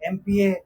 MPA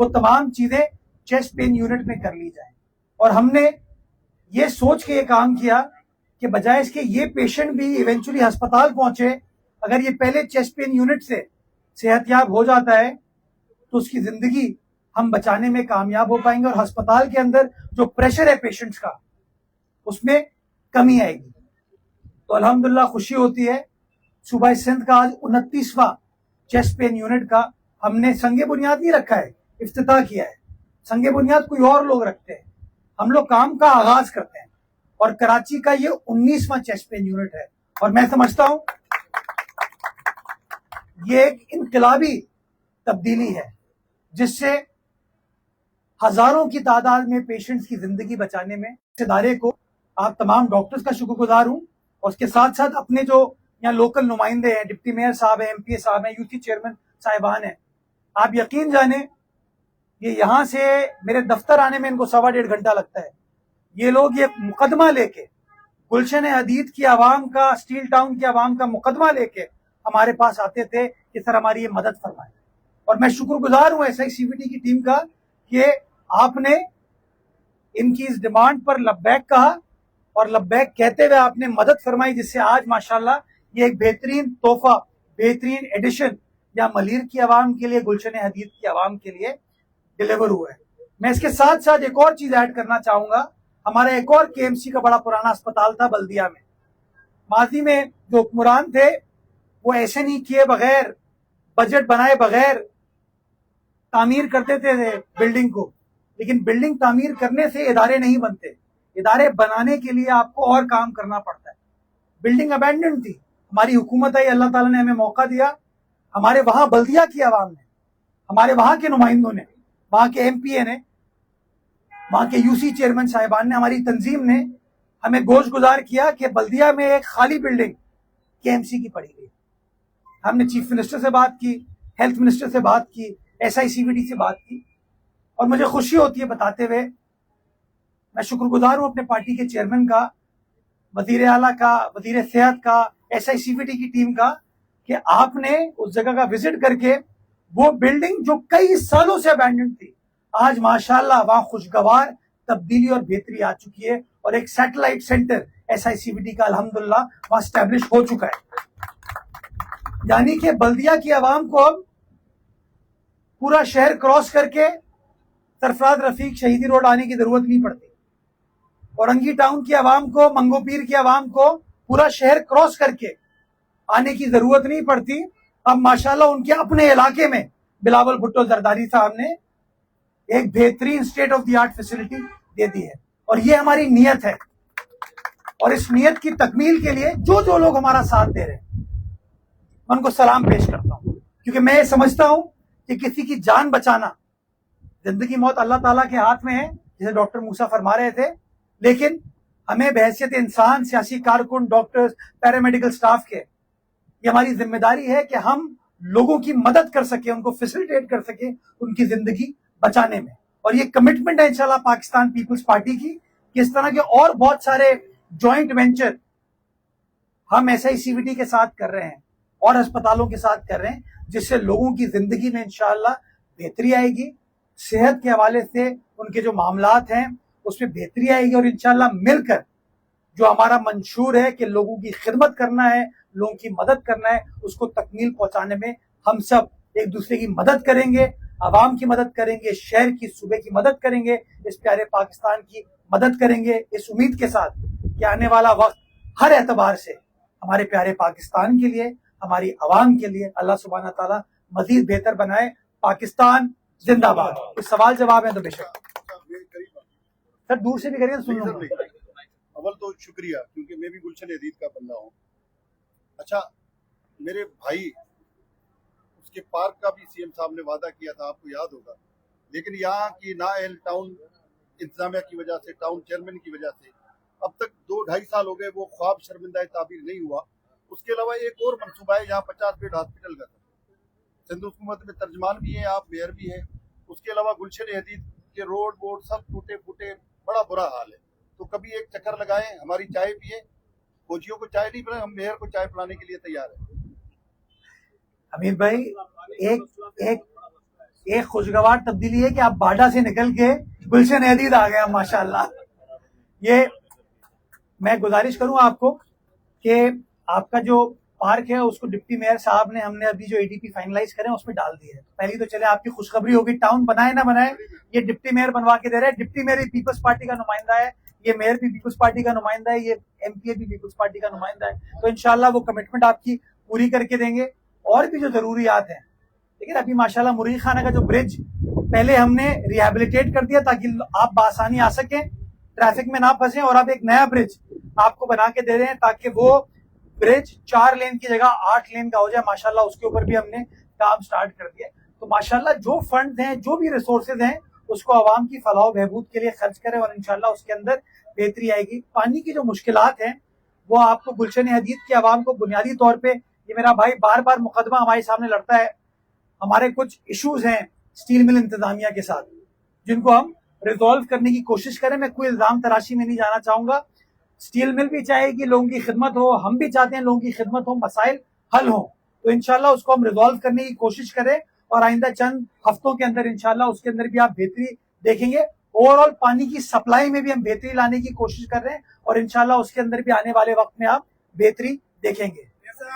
وہ تمام چیزیں چیسٹ پین یونٹ میں کر لی جائیں. اور ہم نے یہ سوچ کے یہ کام کیا کہ بجائے اس کے یہ پیشنٹ بھی ایونچولی ہسپتال پہنچے, اگر یہ پہلے چیسٹ پین یونٹ سے صحت یاب ہو جاتا ہے تو اس کی زندگی ہم بچانے میں کامیاب ہو پائیں گے, اور ہسپتال کے اندر جو پریشر ہے پیشنٹس کا اس میں کمی آئے گی. تو الحمدللہ خوشی ہوتی ہے, صوبہ سندھ کا آج 29واں چیسٹ پین یونٹ کا ہم نے سنگ بنیاد نہیں رکھا ہے, افتتاح کیا ہے. سنگ بنیاد کوئی اور لوگ رکھتے ہیں, ہم لوگ کام کا آغاز کرتے ہیں, اور کراچی کا یہ 19واں چیسٹ پین یونٹ ہے. اور میں سمجھتا ہوں یہ ایک انقلابی تبدیلی ہے جس سے ہزاروں کی تعداد میں پیشنٹس کی زندگی بچانے میں اس ادارے کو آپ تمام ڈاکٹرز کا شکر گزار ہوں, اور اس کے ساتھ ساتھ اپنے جو یہاں لوکل نمائندے ہیں, ڈپٹی میئر صاحب ہیں, ایم پی اے صاحب ہیں, یوٹی چیئرمین صاحبان ہیں. آپ یقین جانیں یہ یہاں سے میرے دفتر آنے میں ان کو 1.5 گھنٹہ لگتا ہے. یہ لوگ یہ مقدمہ لے کے گلشن حدید کی عوام کا, اسٹیل ٹاؤن کی عوام کا مقدمہ لے کے ہمارے پاس آتے تھے کہ سر ہماری یہ مدد فرمائے. اور میں شکر گزار ہوں S I C V T کی ٹیم کا کہ آپ نے ان کی اس ڈیمانڈ پر لبیک کہا, اور لبیک کہتے ہوئے آپ نے مدد فرمائی, جس سے آج ماشاءاللہ یہ ایک بہترین تحفہ, بہترین ایڈیشن یا ملیر کی عوام کے لیے, گلشن حدید کی عوام کے لیے ڈیلیور ہوا ہے. میں اس کے ساتھ ساتھ ایک اور چیز ایڈ کرنا چاہوں گا. ہمارا ایک اور کے ایم سی کا بڑا پرانا اسپتال تھا بلدیہ میں. ماضی میں جو حکمران تھے وہ ایسے نہیں کیے بغیر, بجٹ بنائے بغیر تعمیر کرتے تھے بلڈنگ کو, لیکن بلڈنگ تعمیر کرنے سے ادارے نہیں بنتے. ادارے بنانے کے لیے آپ کو اور کام کرنا پڑتا ہے. بلڈنگ ابینڈنڈ تھی, ہماری حکومت آئی, اللہ تعالیٰ نے ہمیں موقع دیا, ہمارے وہاں بلدیہ کی عوام نے, ہمارے وہاں کے نمائندوں نے, وہاں کے ایم پی اے نے, وہاں کے یو سی چیئرمین صاحبان نے, ہماری تنظیم نے ہمیں گوش گزار کیا کہ بلدیہ میں ایک خالی بلڈنگ کے ایم سی کی پڑی گئی. ہم نے چیف منسٹر سے بات کی, ہیلتھ منسٹر سے بات کی, S I C V T سے بات کی, اور مجھے خوشی ہوتی ہے بتاتے ہوئے, میں شکر گزار ہوں اپنے پارٹی کے چیئرمین کا, وزیر اعلیٰ کا, وزیر صحت کا, S I C V T کی ٹیم کا, کہ آپ نے اس جگہ کا وزٹ کر کے وہ بلڈنگ جو کئی سالوں سے ابینڈنڈ تھی, آج ماشاءاللہ وہاں خوشگوار تبدیلی اور بہتری آ چکی ہے, اور ایک satellite centre S I C V T کا الحمدللہ وہاں اسٹیبلش ہو چکا ہے. یعنی کہ بلدیہ کی عوام کو اب پورا شہر کراس کر کے سرفراز رفیق شہیدی روڈ آنے کی ضرورت نہیں پڑتی, اورنگی ٹاؤن کی عوام کو, منگو پیر کی عوام کو پورا شہر کراس کر کے آنے کی ضرورت نہیں پڑتی. اب ماشاءاللہ ان کے اپنے علاقے میں بلاول بھٹو زرداری صاحب نے ایک بہترین state of the art facility دے دی ہے, اور یہ ہماری نیت ہے. اور اس نیت کی تکمیل کے لیے جو جو لوگ ہمارا ساتھ دے رہے ہیں میں ان کو سلام پیش کرتا ہوں, کیونکہ میں یہ سمجھتا ہوں کہ کسی کی جان بچانا, زندگی موت اللہ تعالیٰ کے ہاتھ میں ہے, جسے ڈاکٹر موسیٰ فرما رہے تھے, لیکن ہمیں بحیثیت انسان, سیاسی کارکن, ڈاکٹرز, پیرامیڈیکل سٹاف کے, یہ ہماری ذمہ داری ہے کہ ہم لوگوں کی مدد کر سکیں, ان کو فیسیلیٹیٹ کر سکیں ان کی زندگی بچانے میں. اور یہ کمٹمنٹ ہے انشاءاللہ پاکستان پیپلز پارٹی کی کہ اس طرح کے اور بہت سارے جوائنٹ وینچر ہم S I C V T کے ساتھ کر رہے ہیں اور ہسپتالوں کے ساتھ کر رہے ہیں, جس سے لوگوں کی زندگی میں انشاءاللہ بہتری آئے گی, صحت کے حوالے سے ان کے جو معاملات ہیں اس میں بہتری آئے گی, اور انشاءاللہ مل کر جو ہمارا منشور ہے کہ لوگوں کی خدمت کرنا ہے, لوگوں کی مدد کرنا ہے, اس کو تکمیل پہنچانے میں ہم سب ایک دوسرے کی مدد کریں گے, عوام کی مدد کریں گے, شہر کی, صوبے کی مدد کریں گے, اس پیارے پاکستان کی مدد کریں گے, اس امید کے ساتھ کہ آنے والا وقت ہر اعتبار سے ہمارے پیارے پاکستان کے لیے, ہماری عوام کے لیے اللہ سبحانہ تعالیٰ مزید بہتر بنائے. پاکستان زندہ باد. کچھ سوال جواب ہے تو بے شک سر دور سے بھی کریے, سن لوں. اول تو شکریہ, کیونکہ میں بھی گلشن حدید کا بندہ ہوں. اچھا, میرے بھائی اس کے پارک کا بھی سی ایم صاحب نے وعدہ کیا تھا, آپ کو یاد ہوگا, لیکن یہاں کی نااہل ٹاؤن انتظامیہ کی وجہ سے, ٹاؤن چیئرمین کی وجہ سے اب تک 2-2.5 سال ہو گئے وہ خواب شرمندہ تعبیر نہیں ہوا. اس کے علاوہ ایک اور منصوبہ ہے یہاں 50 بیڈ ہاسپٹل کا, سندھ حکومت میں ترجمان بھی ہیں آپ, میئر بھی ہیں. اس کے علاوہ گلشن حدید کے روڈ ووڈ سب ٹوٹے پھوٹے, بڑا برا حال ہے. تو کبھی ایک چکر لگائیں, ہماری چائے پیئے, فوجیوں کو چائے نہیں پلائیں, ہم میئر کو چائے پلانے کے لیے تیار ہیں. حمید بھائی ایک ایک خوشگوار تبدیلی ہے کہ آپ باڈا سے نکل کے گلشن حدید آ گئے ماشاءاللہ. یہ میں گزارش کروں آپ کو کہ آپ کا جو پارک ہے اس کو ڈپٹی میئر صاحب نے ہم نے ابھی جو ADP فائنلائز کرے ہیں اس میں ڈال دی ہے. پہلی تو چلے آپ کی خوشخبری ہوگی, ٹاؤن بنائے نہ بنائے یہ ڈپٹی میئر بنوا کے دے رہے ہیں. ڈپٹی میئر پیپلز پارٹی کا نمائندہ ہے, یہ میئر بھی پیپلز پارٹی کا نمائندہ ہے, یہ MPA بھی پیپلز پارٹی کا نمائندہ ہے. تو انشاءاللہ وہ کمٹمنٹ آپ کی پوری کر کے دیں گے. اور بھی جو ضروریات ہیں, لیکن ابھی ماشاءاللہ مرغی خانہ کا جو برج پہلے ہم نے ریہیبلیٹیٹ کر دیا تاکہ آپ بآسانی آ سکیں, ٹریفک میں نہ پھنسیں, اور اب ایک نیا برج آپ کو بنا کے دے رہے ہیں تاکہ وہ برج 4 لین کی جگہ 8 لین کا ہو جائے. ماشاءاللہ اس کے اوپر بھی ہم نے کام سٹارٹ کر دیا. تو ماشاءاللہ جو فنڈ ہیں, جو بھی ریسورسز ہیں, اس کو عوام کی فلاح و بہبود کے لیے خرچ کریں, اور انشاءاللہ اس کے اندر بہتری آئے گی. پانی کی جو مشکلات ہیں وہ آپ کو گلشن حدید کے عوام کو بنیادی طور پہ, یہ میرا بھائی بار بار مقدمہ ہمارے سامنے لڑتا ہے, ہمارے کچھ ایشوز ہیں اسٹیل مل انتظامیہ کے ساتھ جن کو ہم ریزالو کرنے کی کوشش کریں. میں کوئی الزام تراشی میں نہیں جانا چاہوں گا. اسٹیل مل بھی چاہے کہ لوگوں کی خدمت ہو, ہم بھی چاہتے ہیں لوگوں کی خدمت ہو, مسائل حل ہوں. تو انشاءاللہ اس کو ہم ریزالو کرنے کی کوشش کریں, اور آئندہ چند ہفتوں کے اندر انشاءاللہ اس کے اندر بھی آپ بہتری دیکھیں گے. اوور آل پانی کی سپلائی میں بھی ہم بہتری لانے کی کوشش کر رہے ہیں, اور انشاءاللہ اس کے اندر بھی آنے والے وقت میں آپ بہتری دیکھیں گے. سر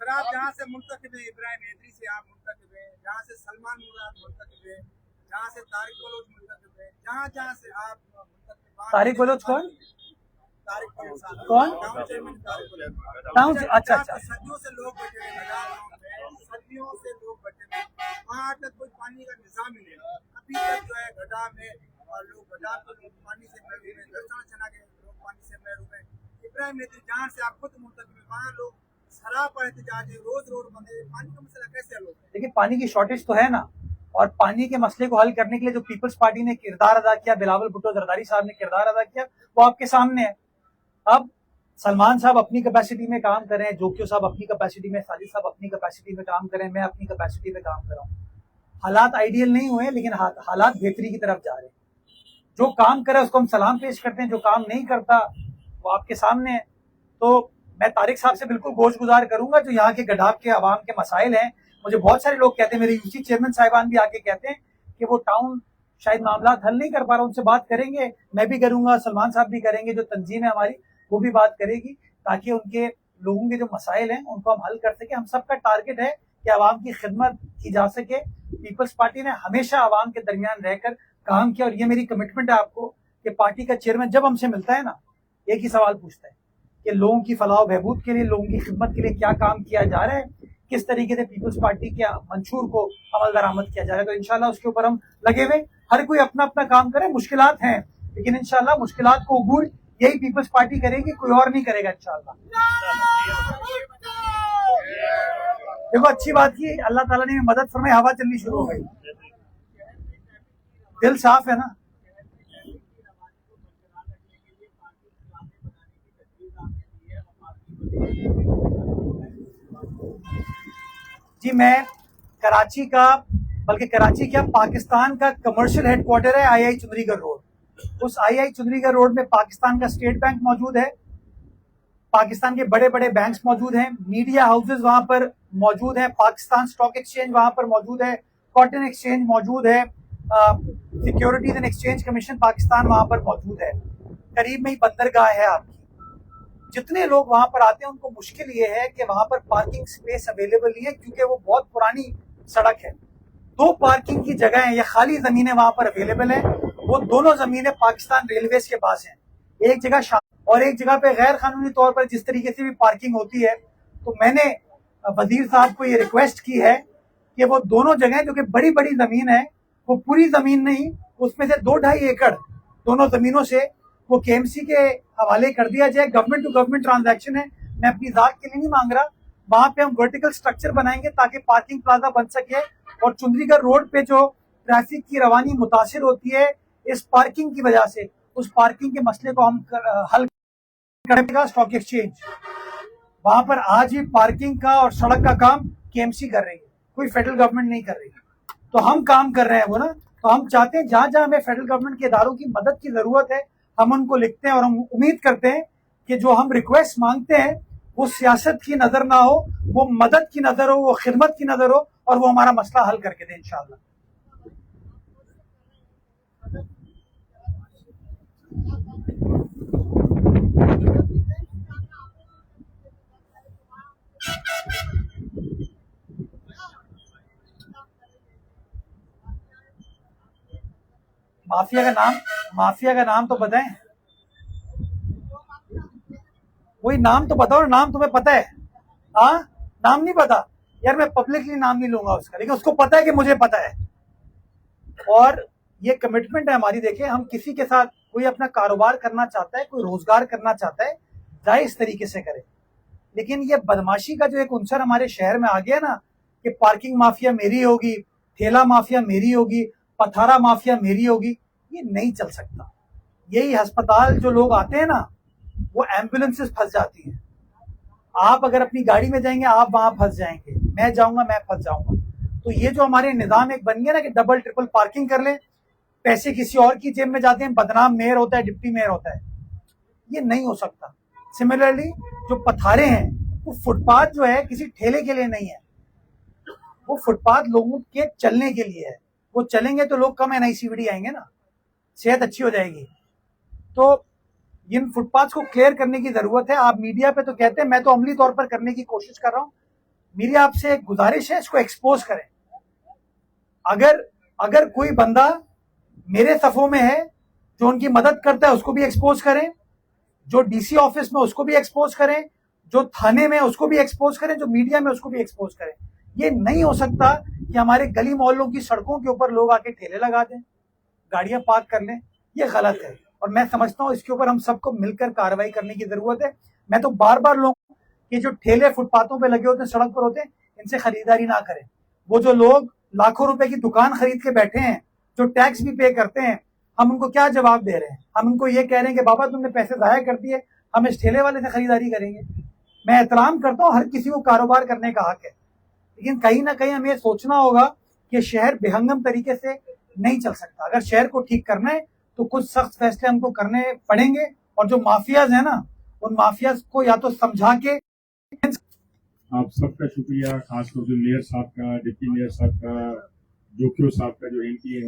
آپ جہاں سے منتخب ہیں, ابراہیم حیدری سے آپ منتخب ہیں, جہاں سے سلمان مراد منتخب ہیں, جہاں سے طارق بلوچ منتخب ہیں, جہاں جہاں سے آپ منتخب. طارق بلوچ کون؟ کون؟ ٹاؤن سے. اچھا اچھا. صدیوں سے لوگ بیٹھے ہیں, صدیوں سے لوگ بیٹھے ہیں, وہاں تک کوئی پانی کا نظام ہی نہیں. ابھی تک جو ہے گڈھا میں لوگ گڈھا پہ پانی سے محروم ہیں, درسنا چنا کے لوگ پانی سے محروم ہیں. ابراہیم حیدری جہاں سے آپ خود منتخب ہیں, وہاں لوگ سراپا احتجاج ہے, روز روڈ بند ہے. پانی کا مسئلہ کیسے حل ہوگا؟ لیکن پانی کی شارٹیج تو ہے نا, اور پانی کے مسئلے کو حل کرنے کے لیے جو پیپلز پارٹی نے کردار ادا کیا, بلاول بھٹو زرداری صاحب نے کردار ادا کیا, وہ آپ کے سامنے ہے. اب سلمان صاحب اپنی کیپیسٹی میں کام کریں, جوکیو صاحب اپنی کیپیسٹی میں, ساجد صاحب اپنی کیپیسٹی میں کام کریں, میں اپنی کیپیسٹی میں کام کر رہا ہوں. حالات آئیڈیل نہیں ہوئے, لیکن حالات بہتری کی طرف جا رہے ہیں. جو کام کرے اس کو ہم سلام پیش کرتے ہیں, جو کام نہیں کرتا وہ آپ کے سامنے ہے. تو میں طارق صاحب سے بالکل گوش گزار کروں گا, جو یہاں کے گڈھاب کے عوام کے مسائل ہیں. مجھے بہت سارے لوگ کہتے ہیں, میرے UC چیئرمین صاحبان بھی آ کے کہتے ہیں کہ وہ ٹاؤن شاید معاملات حل نہیں کر پا رہا, ان سے بات کریں گے, میں بھی کروں گا, سلمان صاحب بھی کریں گے, جو تنظیم ہے ہماری وہ بھی بات کرے گی, تاکہ ان کے لوگوں کے جو مسائل ہیں ان کو ہم حل کر سکیں. ہم سب کا ٹارگٹ ہے کہ عوام کی خدمت کی جا سکے. پیپلز پارٹی نے ہمیشہ عوام کے درمیان رہ کر کام کیا, اور یہ میری کمٹمنٹ ہے آپ کو کہ پارٹی کا چیئرمین جب ہم سے ملتا ہے نا, ایک ہی سوال پوچھتا ہے کہ لوگوں کی فلاح و بہبود کے لیے, لوگوں کی خدمت کے لیے کیا کام کیا جا رہا ہے, کس طریقے سے پیپلز پارٹی کے منشور کو عمل درآمد کیا جا رہا ہے. تو انشاءاللہ اس کے اوپر ہم لگے ہوئے, ہر کوئی اپنا اپنا کام کرے. مشکلات ہیں, لیکن انشاءاللہ مشکلات کو عبور یہی پیپلز پارٹی کرے گی, کوئی اور نہیں کرے گا انشاءاللہ. دیکھو اچھی بات کی, اللہ تعالیٰ نے مدد فرمائی, ہوا چلنی شروع ہو گئی, دل صاف ہے نا. جی میں کراچی کا, بلکہ کراچی کیا پاکستان کا کمرشل ہیڈ کوارٹر ہے III چندری گڑھ روڈ. اس III چندری گڑھ روڈ میں پاکستان کا اسٹیٹ بینک موجود ہے, پاکستان کے بڑے بڑے بینکس موجود ہیں, میڈیا ہاؤسز وہاں پر موجود ہیں, پاکستان سٹاک ایکسچینج وہاں پر موجود ہے, کاٹن ایکسچینج موجود ہے, securities and exchange commission Pakistan وہاں پر موجود ہے. قریب میں ہی بندرگاہ ہے آپ کی. جتنے لوگ وہاں پر آتے ہیں ان کو مشکل یہ ہے کہ وہاں پر پارکنگ سپیس اویلیبل نہیں ہے, کیونکہ وہ بہت پرانی سڑک ہے. 2 پارکنگ کی جگہ ہیں یا خالی زمینیں وہاں پر اویلیبل ہیں, وہ دونوں زمینیں پاکستان ریلویز کے پاس ہیں. ایک جگہ اور ایک جگہ پہ غیر قانونی طور پر جس طریقے سے بھی پارکنگ ہوتی ہے. تو میں نے وزیر صاحب کو یہ ریکویسٹ کی ہے کہ وہ دونوں جگہیں جو کہ بڑی بڑی زمین ہے, وہ پوری زمین نہیں, اس میں سے 2-2.5 ایکڑ دونوں زمینوں سے وہ KMC کے حوالے کر دیا جائے. گورنمنٹ ٹو گورنمنٹ ٹرانزیکشن ہے, میں اپنی ذات کے لیے نہیں مانگ رہا. وہاں پہ ہم ورٹیکل سٹرکچر بنائیں گے تاکہ پارکنگ پلازا بن سکے, اور چندری گڑھ روڈ پہ جو ٹریفک کی روانی متاثر ہوتی ہے اس پارکنگ کی وجہ سے, اس پارکنگ کے مسئلے کو ہم حل کرے گا. اسٹاک ایکسچینج وہاں پر آج ہی پارکنگ کا اور سڑک کا کام KMC کر رہی ہے, کوئی فیڈرل گورنمنٹ نہیں کر رہی. تو ہم کام کر رہے ہیں وہ نا, تو ہم چاہتے ہیں جہاں جہاں ہمیں فیڈرل گورنمنٹ کے اداروں کی مدد کی ضرورت ہے ہم ان کو لکھتے ہیں اور ہم امید کرتے ہیں کہ جو ہم ریکویسٹ مانگتے ہیں وہ سیاست کی نظر نہ ہو, وہ مدد کی نظر ہو, وہ خدمت کی نظر ہو, اور وہ ہمارا مسئلہ حل کر کے دیں انشاءاللہ. مافیا کا نام تو بتائیں, وہی نام تو بتاؤ, نام تمہیں پتہ ہے؟ ہاں نام نہیں پتا یار, میں پبلکلی نام نہیں لوں گا اس کا, لیکن اس کو پتا ہے کہ مجھے پتا ہے. اور یہ کمٹمنٹ ہے ہماری. دیکھیں ہم کسی کے ساتھ, کوئی اپنا کاروبار کرنا چاہتا ہے, کوئی روزگار کرنا چاہتا ہے, جائز طریقے سے کرے, لیکن یہ بدماشی کا جو ایک عنصر ہمارے شہر میں آ گیا نا کہ پارکنگ مافیا میری ہوگی, ٹھیلا مافیا میری ہوگی, پتھارا مافیا میری ہوگی, یہ نہیں چل سکتا. یہی ہسپتال جو لوگ آتے ہیں نا وہ ایمبولینسز پھنس جاتی ہیں. آپ اگر اپنی گاڑی میں جائیں گے آپ وہاں پھنس جائیں گے, میں جاؤں گا میں پھنس جاؤں گا. تو یہ جو ہمارے نظام ایک بن گیا نا کہ ڈبل ٹرپل پارکنگ کر لیں, پیسے کسی اور کی جیب میں جاتے ہیں, بدنام میئر ہوتا ہے, ڈپٹی میئر ہوتا ہے, یہ نہیں ہو سکتا. سملرلی جو پتھارے ہیں وہ فٹ پاتھ جو ہے کسی ٹھیلے کے لیے نہیں ہے, وہ فٹ پاتھ لوگوں کے چلنے کے لیے ہے. وہ چلیں گے تو لوگ کم NICVD آئیں گے نا, صحت اچھی ہو جائے گی. تو ان فٹ پاتھ کو کلیئر کرنے کی ضرورت ہے. آپ میڈیا پہ تو کہتے ہیں, میں تو عملی طور پر کرنے کی کوشش کر رہا ہوں. میری آپ سے ایک گزارش ہے, اس کو ایکسپوز کریں. اگر کوئی بندہ میرے صفوں میں ہے جو ان کی مدد کرتا ہے اس کو بھی ایکسپوز کریں, جو DC آفس میں اس کو بھی ایکسپوز کریں, جو تھانے میں اس کو بھی ایکسپوز کریں, جو میڈیا میں اس کو بھی ایکسپوز کریں. یہ نہیں ہو سکتا کہ ہمارے گلی محلوں کی سڑکوں کے اوپر لوگ آ کے ٹھیلے لگا دیں, گاڑیاں پارک کر لیں. یہ غلط ہے اور میں سمجھتا ہوں اس کے اوپر ہم سب کو مل کر کارروائی کرنے کی ضرورت ہے. میں تو بار بار لوگوں کہ جو ٹھیلے فٹ پاتھوں پہ لگے ہوتے ہیں, سڑک پر ہوتے ہیں, ان سے خریداری نہ کریں. وہ جو لوگ لاکھوں روپے کی دکان خرید کے بیٹھے ہیں, جو ٹیکس بھی پے کرتے ہیں, ہم ان کو کیا جواب دے رہے ہیں؟ ہم ان کو یہ کہہ رہے ہیں کہ بابا تم نے پیسے ضائع کر دیے, ہم اس ٹھیلے والے سے خریداری کریں گے. میں احترام کرتا ہوں, ہر کسی کو کاروبار کرنے کا حق ہے, لیکن کہیں نہ کہیں ہمیں یہ سوچنا ہوگا کہ شہر بہنگم طریقے سے نہیں چل سکتا. اگر شہر کو ٹھیک کرنا ہے تو کچھ سخت فیصلے ہم کو کرنے پڑیں گے, اور جو مافیاز ہیں نا ان مافیاز کو یا تو سمجھا کے. آپ سب کا شکریہ, خاص طور سے میئر صاحب کا, ڈپٹی میئر صاحب کا, جوکیو صاحب کا جو MP ہے.